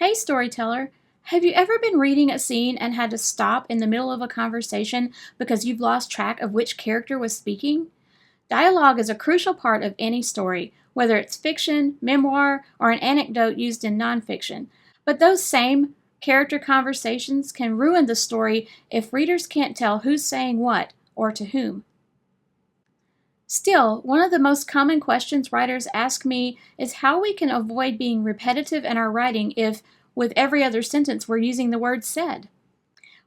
Hey, storyteller, have you ever been reading a scene and had to stop in the middle of a conversation because you've lost track of which character was speaking? Dialogue is a crucial part of any story, whether it's fiction, memoir, or an anecdote used in nonfiction. But those same character conversations can ruin the story if readers can't tell who's saying what or to whom. Still, one of the most common questions writers ask me is how we can avoid being repetitive in our writing if, with every other sentence, we're using the word said.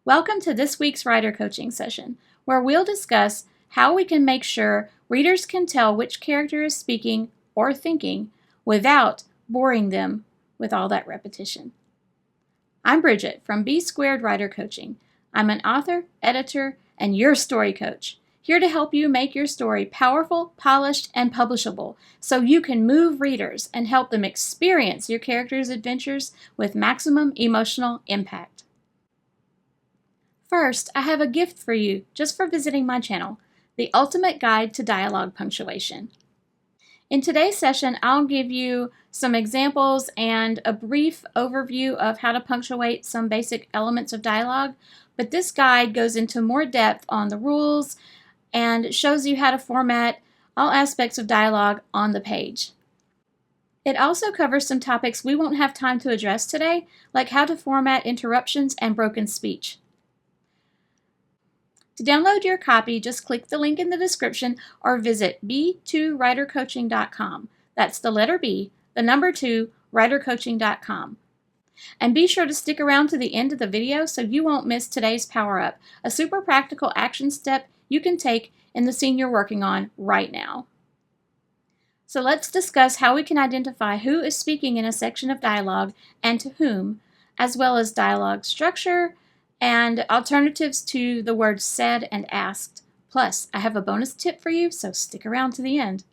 Welcome to this week's writer coaching session, where we'll discuss how we can make sure readers can tell which character is speaking or thinking without boring them with all that repetition. I'm Bridget from B Squared Writer Coaching. I'm an author, editor, and your story coach, here to help you make your story powerful, polished, and publishable so you can move readers and help them experience your characters' adventures with maximum emotional impact. First, I have a gift for you just for visiting my channel, the Ultimate Guide to Dialogue Punctuation. In today's session, I'll give you some examples and a brief overview of how to punctuate some basic elements of dialogue, but this guide goes into more depth on the rules and shows you how to format all aspects of dialogue on the page. It also covers some topics we won't have time to address today, like how to format interruptions and broken speech. To download your copy, just click the link in the description or visit b2writercoaching.com. That's the letter B, the number 2, writercoaching.com. And be sure to stick around to the end of the video so you won't miss today's power-up, a super practical action step you can take in the scene you're working on right now. So let's discuss how we can identify who is speaking in a section of dialogue and to whom, as well as dialogue structure and alternatives to the words said and asked. Plus, I have a bonus tip for you, so stick around to the end.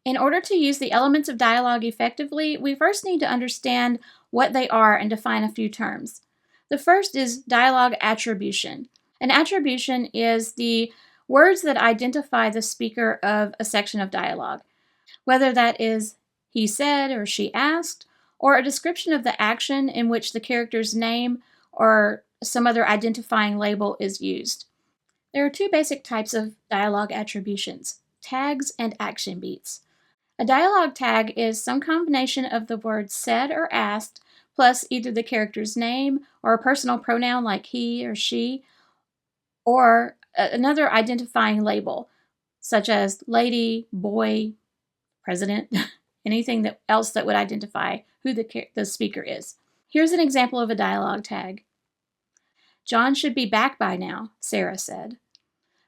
In order to use the elements of dialogue effectively, we first need to understand what they are and define a few terms. The first is dialogue attribution. An attribution is the words that identify the speaker of a section of dialogue, whether that is he said or she asked, or a description of the action in which the character's name or some other identifying label is used. There are two basic types of dialogue attributions: tags and action beats. A dialogue tag is some combination of the words said or asked, plus either the character's name or a personal pronoun like he or she, or another identifying label, such as lady, boy, president, anything else that would identify who the speaker is. Here's an example of a dialogue tag. John should be back by now, Sarah said.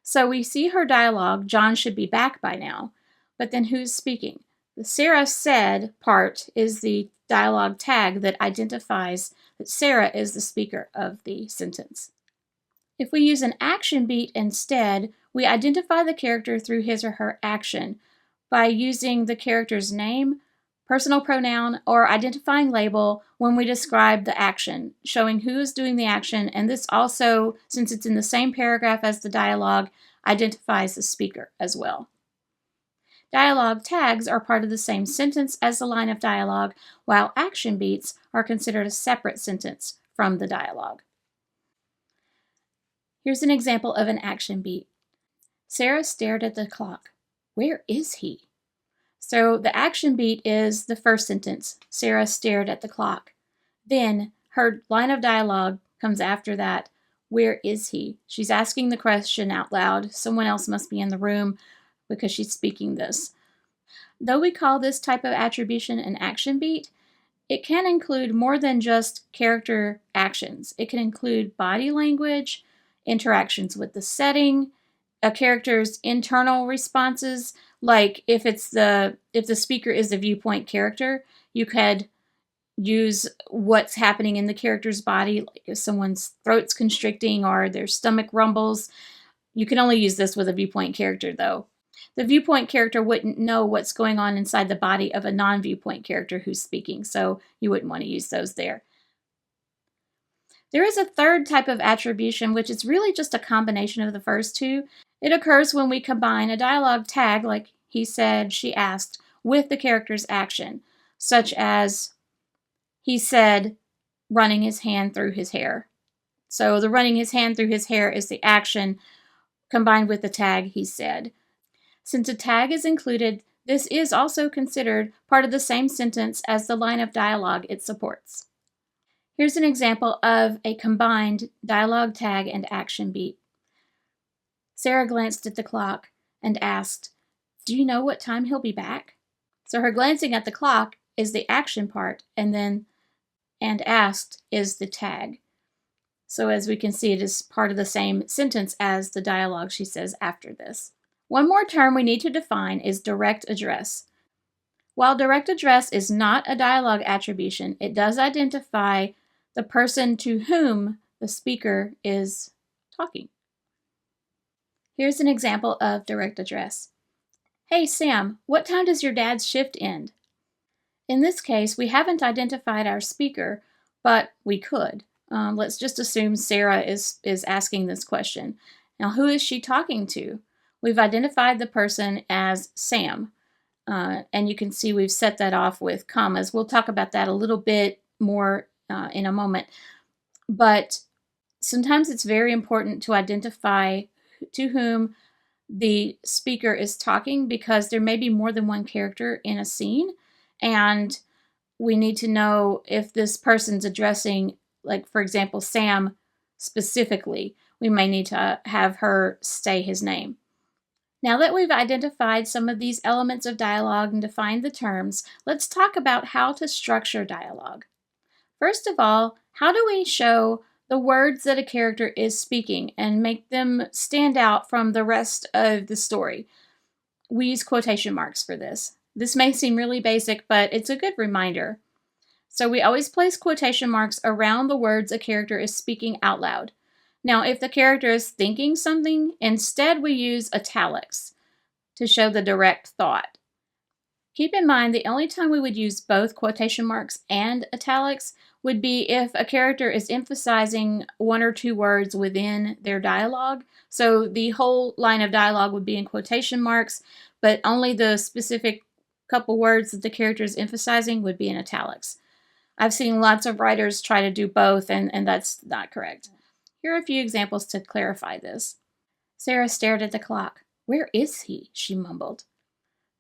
So we see her dialogue, John should be back by now, but then who's speaking? The Sarah said part is the dialogue tag that identifies that Sarah is the speaker of the sentence. If we use an action beat instead, we identify the character through his or her action by using the character's name, personal pronoun, or identifying label when we describe the action, showing who is doing the action, and this also, since it's in the same paragraph as the dialogue, identifies the speaker as well. Dialogue tags are part of the same sentence as the line of dialogue, while action beats are considered a separate sentence from the dialogue. Here's an example of an action beat. Sarah stared at the clock. Where is he? So the action beat is the first sentence. Sarah stared at the clock. Then her line of dialogue comes after that. Where is he? She's asking the question out loud. Someone else must be in the room because she's speaking this. Though we call this type of attribution an action beat, it can include more than just character actions. It can include body language, interactions with the setting, a character's internal responses, like if the speaker is the viewpoint character, you could use what's happening in the character's body, like if someone's throat's constricting or their stomach rumbles. You can only use this with a viewpoint character, though. The viewpoint character wouldn't know what's going on inside the body of a non-viewpoint character who's speaking, so you wouldn't want to use those there. There is a third type of attribution, which is really just a combination of the first two. It occurs when we combine a dialogue tag, like he said, she asked, with the character's action, such as he said, running his hand through his hair. So the running his hand through his hair is the action combined with the tag he said. Since a tag is included, this is also considered part of the same sentence as the line of dialogue it supports. Here's an example of a combined dialogue tag and action beat. Sarah glanced at the clock and asked, "Do you know what time he'll be back?" So her glancing at the clock is the action part, and then "and asked" is the tag. So as we can see, it is part of the same sentence as the dialogue she says after this. One more term we need to define is direct address. While direct address is not a dialogue attribution, it does identify the person to whom the speaker is talking. Here's an example of direct address. "Hey Sam, what time does your dad's shift end?" In this case, we haven't identified our speaker, but we could. Let's just assume Sarah is asking this question. Now, who is she talking to? We've identified the person as Sam, and you can see we've set that off with commas. We'll talk about that a little bit more in a moment. But sometimes it's very important to identify to whom the speaker is talking, because there may be more than one character in a scene, and we need to know if this person's addressing, like, for example, Sam specifically. We may need to have her say his name. Now that we've identified some of these elements of dialogue and defined the terms, let's talk about how to structure dialogue. First of all, how do we show the words that a character is speaking and make them stand out from the rest of the story? We use quotation marks for this. This may seem really basic, but it's a good reminder. So we always place quotation marks around the words a character is speaking out loud. Now, if the character is thinking something, instead we use italics to show the direct thought. Keep in mind, the only time we would use both quotation marks and italics would be if a character is emphasizing one or two words within their dialogue. So the whole line of dialogue would be in quotation marks, but only the specific couple words that the character is emphasizing would be in italics. I've seen lots of writers try to do both, and that's not correct. Here are a few examples to clarify this. Sarah stared at the clock. "Where is he?" she mumbled.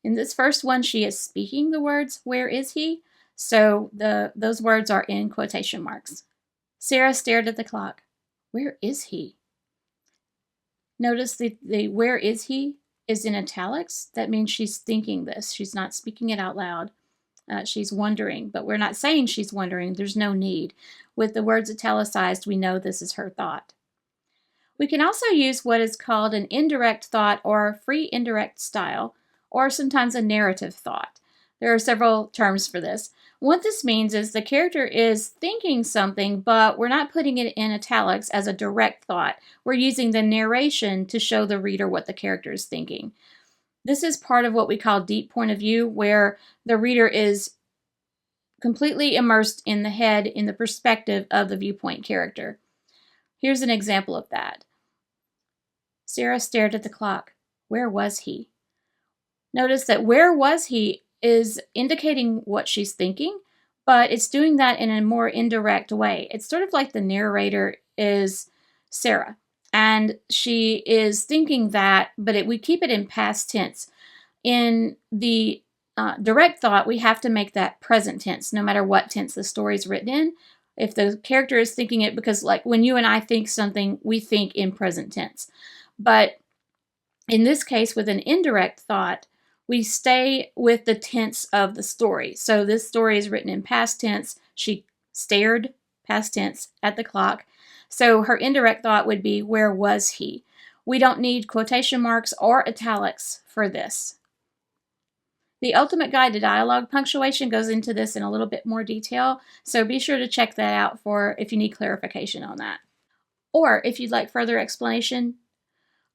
In this first one, she is speaking the words, "Where is he?" So those words are in quotation marks. Sarah stared at the clock. "Where is he?" Notice the "where is he" is in italics. That means she's thinking this. She's not speaking it out loud. She's wondering, but we're not saying she's wondering. There's no need. With the words italicized, we know this is her thought. We can also use what is called an indirect thought or free indirect style, or sometimes a narrative thought. There are several terms for this. What this means is the character is thinking something, but we're not putting it in italics as a direct thought. We're using the narration to show the reader what the character is thinking. This is part of what we call deep point of view, where the reader is completely immersed in the head, in the perspective of the viewpoint character. Here's an example of that. Sarah stared at the clock. "Where was he?" Notice that "where was he" is indicating what she's thinking, but it's doing that in a more indirect way. It's sort of like the narrator is Sarah, and she is thinking that, but we keep it in past tense. In the direct thought, we have to make that present tense, no matter what tense the story is written in. If the character is thinking it, because like when you and I think something, we think in present tense. But in this case, with an indirect thought, we stay with the tense of the story. So this story is written in past tense. She stared, past tense, at the clock. So her indirect thought would be, "Where was he?" We don't need quotation marks or italics for this. The Ultimate Guide to Dialogue Punctuation goes into this in a little bit more detail, so be sure to check that out for if you need clarification on that. Or if you'd like further explanation,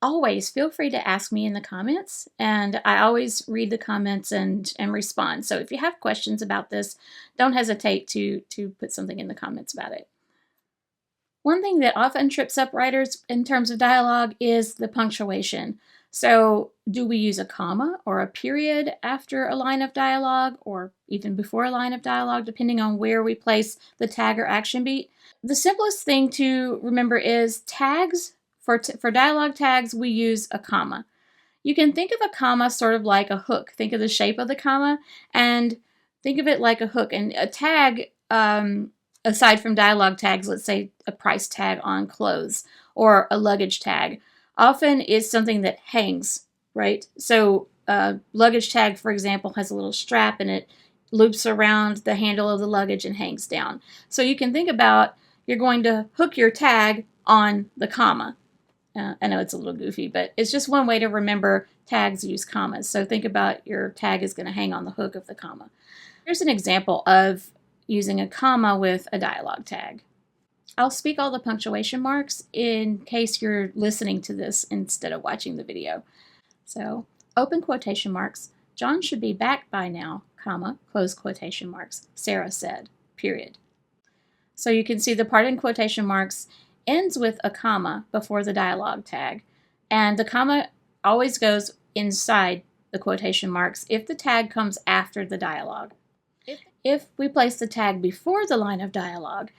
always feel free to ask me in the comments, and I always read the comments and respond. So if you have questions about this, don't hesitate to put something in the comments about it. One thing that often trips up writers in terms of dialogue is the punctuation. So do we use a comma or a period after a line of dialogue, or even before a line of dialogue, depending on where we place the tag or action beat? The simplest thing to remember is tags. For dialogue tags, we use a comma. You can think of a comma sort of like a hook. Think of the shape of the comma and think of it like a hook. And a tag, aside from dialogue tags, let's say a price tag on clothes or a luggage tag, often is something that hangs, right? So luggage tag, for example, has a little strap and it loops around the handle of the luggage and hangs down. So you can think about you're going to hook your tag on the comma. I know it's a little goofy, but it's just one way to remember tags use commas. So think about your tag is going to hang on the hook of the comma. Here's an example of using a comma with a dialogue tag. I'll speak all the punctuation marks in case you're listening to this instead of watching the video. So, open quotation marks. John should be back by now, comma, close quotation marks. Sarah said, period. So you can see the part in quotation marks ends with a comma before the dialogue tag, and the comma always goes inside the quotation marks if the tag comes after the dialogue. If we place the tag before the line of dialogue,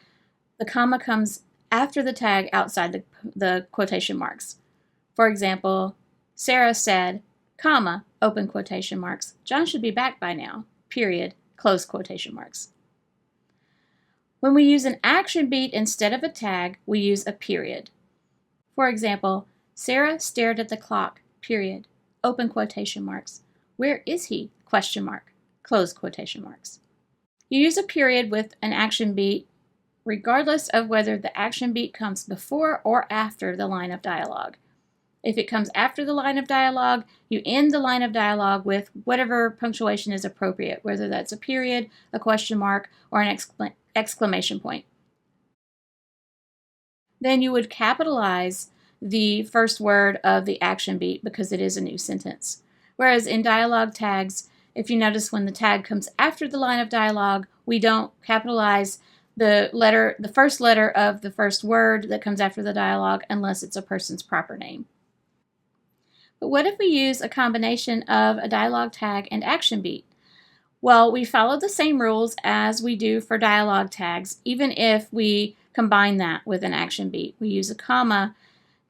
the comma comes after the tag outside the quotation marks. For example, Sarah said, comma, open quotation marks, John should be back by now, period, close quotation marks. When we use an action beat instead of a tag, we use a period. For example, Sarah stared at the clock, period, open quotation marks. Where is he? Question mark, close quotation marks. You use a period with an action beat regardless of whether the action beat comes before or after the line of dialogue. If it comes after the line of dialogue, you end the line of dialogue with whatever punctuation is appropriate, whether that's a period, a question mark, or an exclamation point. Then you would capitalize the first word of the action beat because it is a new sentence. Whereas in dialogue tags, if you notice when the tag comes after the line of dialogue, we don't capitalize the first letter of the first word that comes after the dialogue unless it's a person's proper name. But what if we use a combination of a dialogue tag and action beat? Well, we follow the same rules as we do for dialogue tags, even if we combine that with an action beat. We use a comma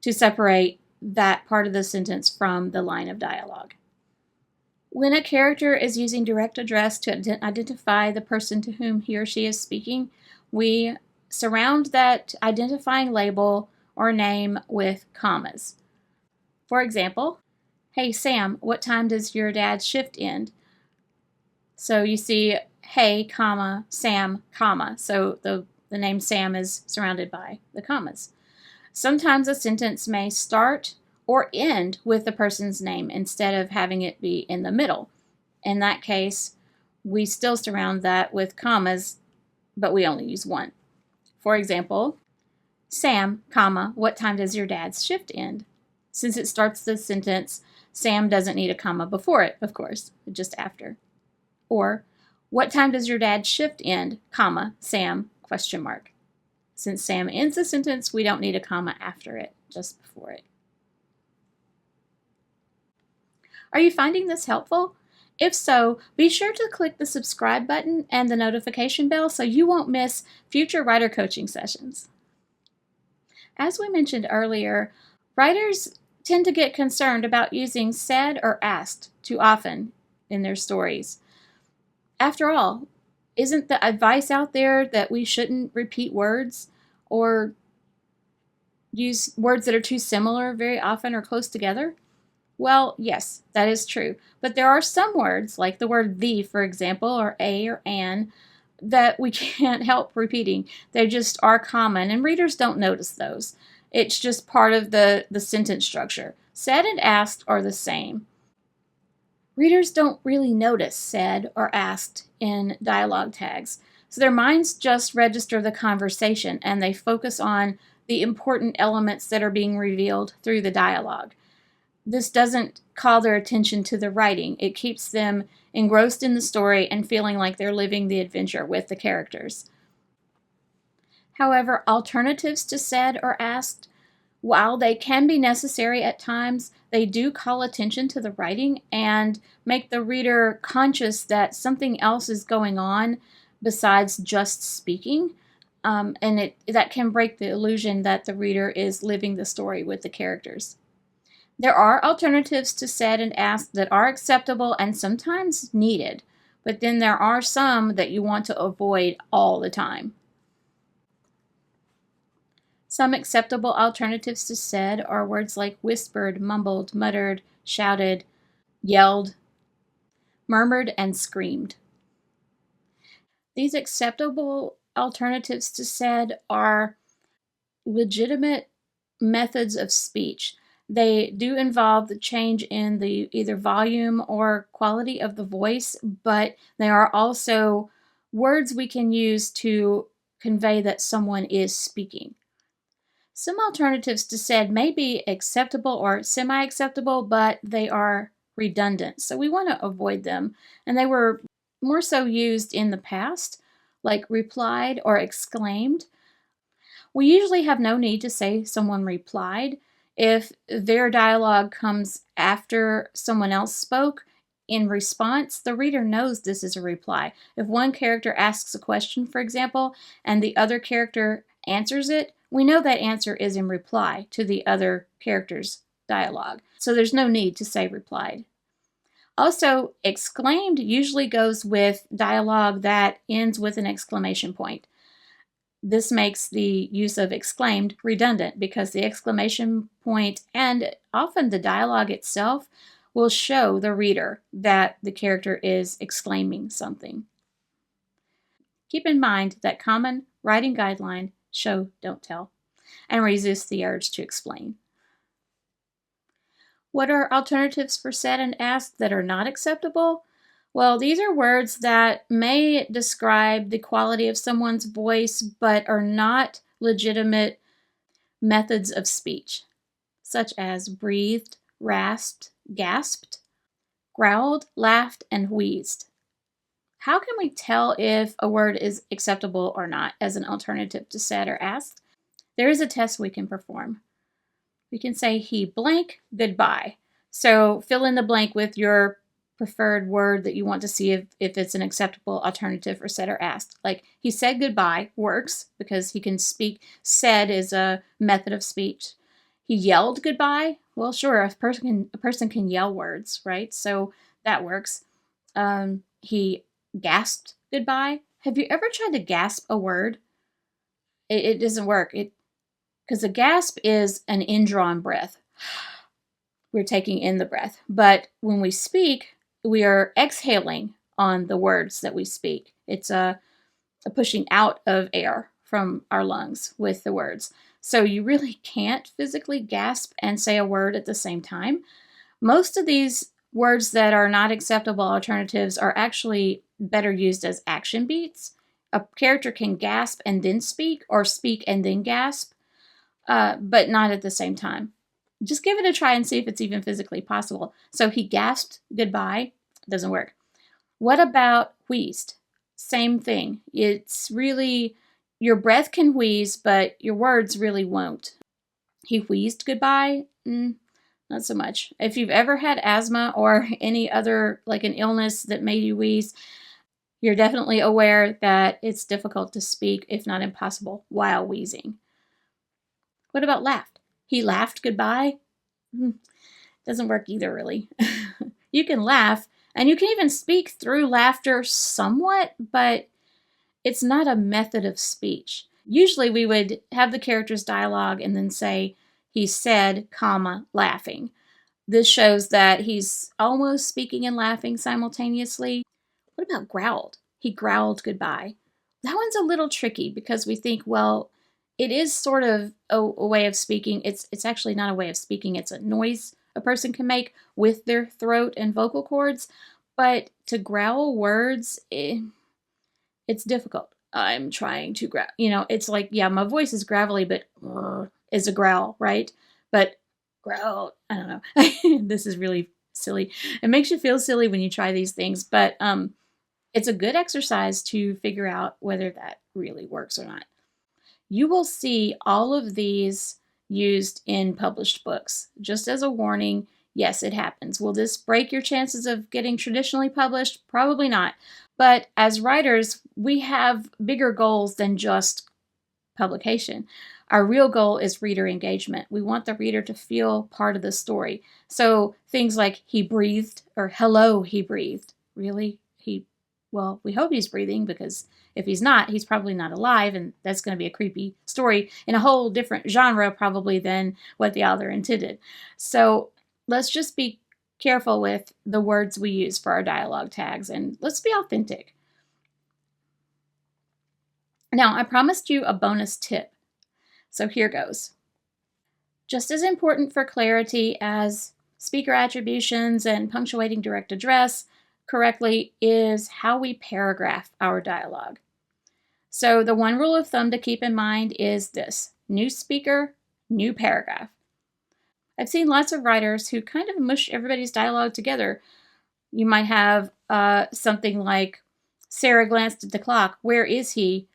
to separate that part of the sentence from the line of dialogue. When a character is using direct address to identify the person to whom he or she is speaking, we surround that identifying label or name with commas. For example, hey Sam, what time does your dad's shift end? So you see hey, comma, Sam, comma. So the name Sam is surrounded by the commas. Sometimes a sentence may start or end with the person's name instead of having it be in the middle. In that case, we still surround that with commas, but we only use one. For example, Sam, comma, what time does your dad's shift end? Since it starts the sentence, Sam doesn't need a comma before it, of course, just after. Or, what time does your dad's shift end, comma, Sam, question mark. Since Sam ends the sentence, we don't need a comma after it, just before it. Are you finding this helpful? If so, be sure to click the subscribe button and the notification bell so you won't miss future writer coaching sessions. As we mentioned earlier, writers tend to get concerned about using said or asked too often in their stories. After all, isn't the advice out there that we shouldn't repeat words or use words that are too similar very often or close together? Well, yes, that is true. But there are some words, like the word the, for example, or a or an, that we can't help repeating. They just are common, and readers don't notice those. It's just part of the sentence structure. Said and asked are the same. Readers don't really notice said or asked in dialogue tags, so their minds just register the conversation and they focus on the important elements that are being revealed through the dialogue. This doesn't call their attention to the writing. It keeps them engrossed in the story and feeling like they're living the adventure with the characters. However, alternatives to said or asked, while they can be necessary at times, They do call attention to the writing and make the reader conscious that something else is going on besides just speaking. And that can break the illusion that the reader is living the story with the characters. There are alternatives to said and asked that are acceptable and sometimes needed, but then there are some that you want to avoid all the time. Some acceptable alternatives to said are words like whispered, mumbled, muttered, shouted, yelled, murmured, and screamed. These acceptable alternatives to said are legitimate methods of speech. They do involve the change in the either volume or quality of the voice, but they are also words we can use to convey that someone is speaking. Some alternatives to said may be acceptable or semi-acceptable, but they are redundant, so we want to avoid them. And they were more so used in the past, like replied or exclaimed. We usually have no need to say someone replied. If their dialogue comes after someone else spoke in response, the reader knows this is a reply. If one character asks a question, for example, and the other character answers it, we know that answer is in reply to the other character's dialogue. So there's no need to say replied. Also, exclaimed usually goes with dialogue that ends with an exclamation point. This makes the use of exclaimed redundant because the exclamation point and often the dialogue itself will show the reader that the character is exclaiming something. Keep in mind that common writing guideline, show, don't tell, and resist the urge to explain. What are alternatives for said and asked that are not acceptable? Well, these are words that may describe the quality of someone's voice, but are not legitimate methods of speech, such as breathed, rasped, gasped, growled, laughed, and wheezed. How can we tell if a word is acceptable or not as an alternative to said or asked? There is a test we can perform. We can say he blank goodbye. So fill in the blank with your preferred word that you want to see if it's an acceptable alternative for said or asked. Like he said goodbye works because he can speak. Said is a method of speech. He yelled goodbye. Well, sure, a person can yell words, right? So that works. He gasped goodbye. Have you ever tried to gasp a word? It doesn't work. Because a gasp is an indrawn breath. We're taking in the breath. But when we speak, we are exhaling on the words that we speak. It's a pushing out of air from our lungs with the words. So you really can't physically gasp and say a word at the same time. Most of these words that are not acceptable alternatives are actually better used as action beats. A character can gasp and then speak, or speak and then gasp, but not at the same time. Just give it a try and see if it's even physically possible. So he gasped goodbye. Doesn't work. What about wheezed? Same thing. It's really, your breath can wheeze, but your words really won't. He wheezed goodbye? Not so much. If you've ever had asthma or any other, like an illness that made you wheeze, you're definitely aware that it's difficult to speak, if not impossible, while wheezing. What about laughed? He laughed goodbye? Doesn't work either, really. You can laugh, and you can even speak through laughter somewhat, but it's not a method of speech. Usually we would have the character's dialogue and then say, he said, comma, laughing. This shows that he's almost speaking and laughing simultaneously. What about growled? He growled goodbye. That one's a little tricky because we think, well, it is sort of a way of speaking. It's actually not a way of speaking. It's a noise a person can make with their throat and vocal cords. But to growl words, it's difficult. I'm trying to growl. It's like, yeah, my voice is gravelly, but is a growl, right? But growl, I don't know. This is really silly. It makes you feel silly when you try these things, but it's a good exercise to figure out whether that really works or not. You will see all of these used in published books. Just as a warning, Yes, it happens. Will this break your chances of getting traditionally published? Probably not. But as writers, we have bigger goals than just publication. Our real goal is reader engagement. We want the reader to feel part of the story. So things like he breathed or hello, he breathed. Really? Well, we hope he's breathing, because if he's not, he's probably not alive, and that's going to be a creepy story in a whole different genre probably than what the author intended. So let's just be careful with the words we use for our dialogue tags, and let's be authentic. Now, I promised you a bonus tip, so here goes. Just as important for clarity as speaker attributions and punctuating direct address correctly is how we paragraph our dialogue. So the one rule of thumb to keep in mind is this: new speaker, new paragraph. I've seen lots of writers who kind of mush everybody's dialogue together. You might have something like, Sarah glanced at the clock. Where is he?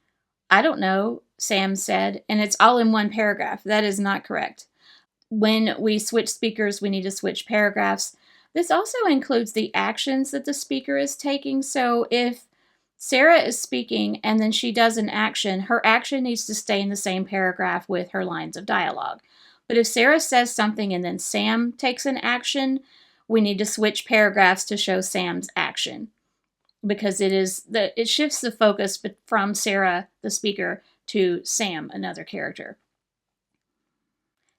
I don't know, Sam said, and it's all in one paragraph. That is not correct. When we switch speakers, we need to switch paragraphs. This also includes the actions that the speaker is taking. So if Sarah is speaking and then she does an action, her action needs to stay in the same paragraph with her lines of dialogue. But if Sarah says something and then Sam takes an action, we need to switch paragraphs to show Sam's action, because it shifts the focus from Sarah, the speaker, to Sam, another character.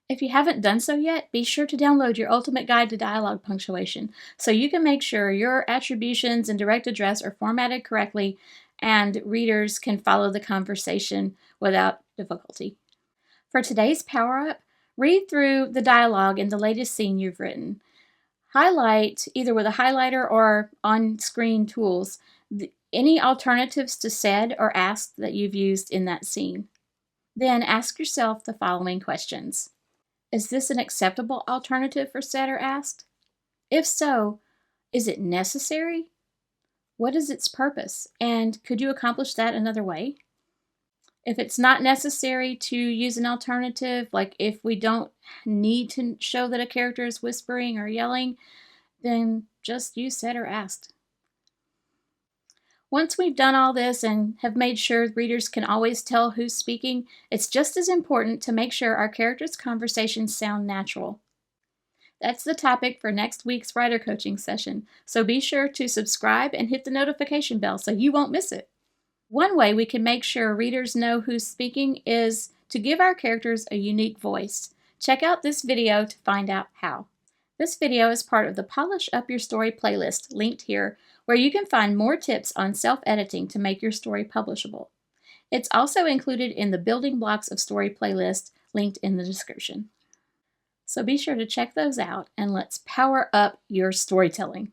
If you haven't done so yet, be sure to download your Ultimate Guide to Dialogue Punctuation so you can make sure your attributions and direct address are formatted correctly and readers can follow the conversation without difficulty. For today's power-up, read through the dialogue in the latest scene you've written. Highlight, either with a highlighter or on-screen tools, any alternatives to said or asked that you've used in that scene. Then ask yourself the following questions. Is this an acceptable alternative for said or asked? If so, is it necessary? What is its purpose? And could you accomplish that another way? If it's not necessary to use an alternative, like if we don't need to show that a character is whispering or yelling, then just use said or asked. Once we've done all this and have made sure readers can always tell who's speaking, it's just as important to make sure our characters' conversations sound natural. That's the topic for next week's writer coaching session, so be sure to subscribe and hit the notification bell so you won't miss it. One way we can make sure readers know who's speaking is to give our characters a unique voice. Check out this video to find out how. This video is part of the Polish Up Your Story playlist, linked here, where you can find more tips on self-editing to make your story publishable. It's also included in the Building Blocks of Story playlist, linked in the description. So be sure to check those out, and let's power up your storytelling.